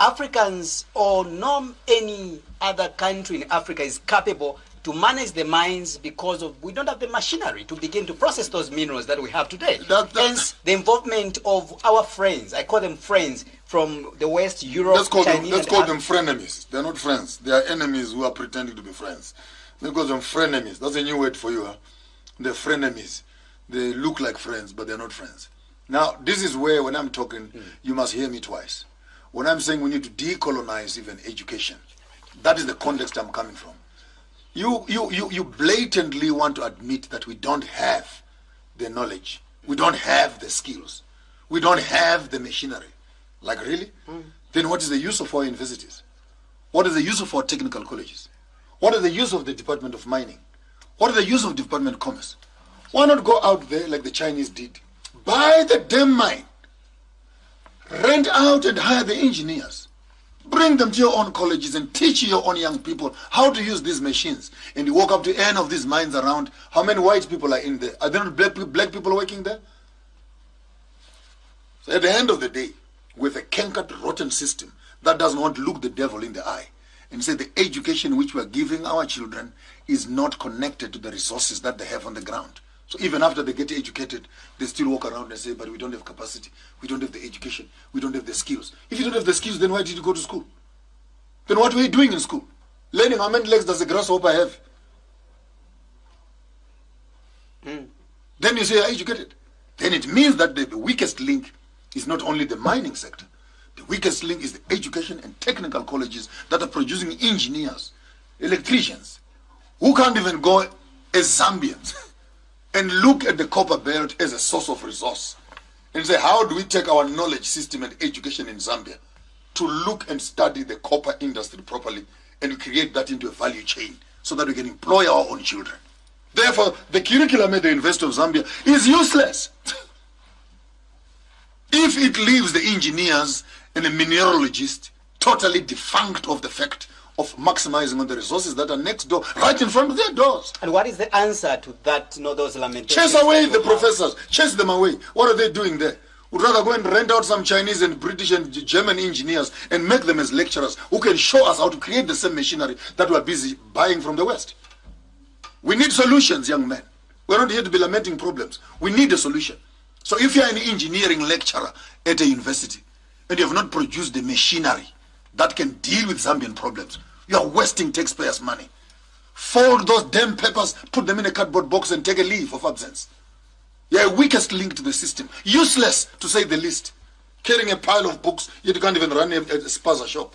Africans or no any other country in Africa is capable to manage the mines because we don't have the machinery to begin to process those minerals that we have today. Hence, the involvement of our friends, I call them friends, from the West, Europe, let's call them frenemies. They're not friends. They are enemies who are pretending to be friends. Let's call them frenemies. That's a new word for you. Huh? They're frenemies. They look like friends, but they're not friends. Now, this is where, when I'm talking, you must hear me twice. When I'm saying we need to decolonize even education, that is the context I'm coming from. You blatantly want to admit that we don't have the knowledge, we don't have the skills, we don't have the machinery. Like, really? Then what is the use of our universities? What is the use of our technical colleges? What is the use of the Department of Mining? What is the use of the Department of Commerce? Why not go out there like the Chinese did? Buy the damn mine, rent out and hire the engineers. Bring them to your own colleges and teach your own young people how to use these machines. And you walk up to any of these mines around, how many white people are in there? Are there not black people working there? So at the end of the day, with a cankered, rotten system that doesn't want to look the devil in the eye and say the education which we are giving our children is not connected to the resources that they have on the ground. So even after they get educated, they still walk around and say, but we don't have capacity, we don't have the education, we don't have the skills. If you don't have the skills, then why did you go to school? Then what were you doing in school? Learning how many legs does a grasshopper have? Then you say you're educated. Then it means that the weakest link is not only the mining sector. The weakest link is the education and technical colleges that are producing engineers, electricians, who can't even go as Zambians and look at the copper belt as a source of resource and say, how do we take our knowledge system and education in Zambia to look and study the copper industry properly and create that into a value chain so that we can employ our own children. Therefore, the curriculum at the University of Zambia is useless if it leaves the engineers and the mineralogists totally defunct of the fact of maximizing on the resources that are next door, right in front of their doors. And what is the answer to that, those lamentations? Chase away the professors, chase them away. What are they doing there? Would rather go and rent out some Chinese and British and German engineers and make them as lecturers who can show us how to create the same machinery that we're busy buying from the West. We need solutions, young men. We're not here to be lamenting problems. We need a solution. So if you're an engineering lecturer at a university and you have not produced the machinery that can deal with Zambian problems, you are wasting taxpayers' money. Fold those damn papers, put them in a cardboard box and take a leave of absence. You're a weakest link to the system. Useless, to say the least. Carrying a pile of books, yet you can't even run a spaza shop.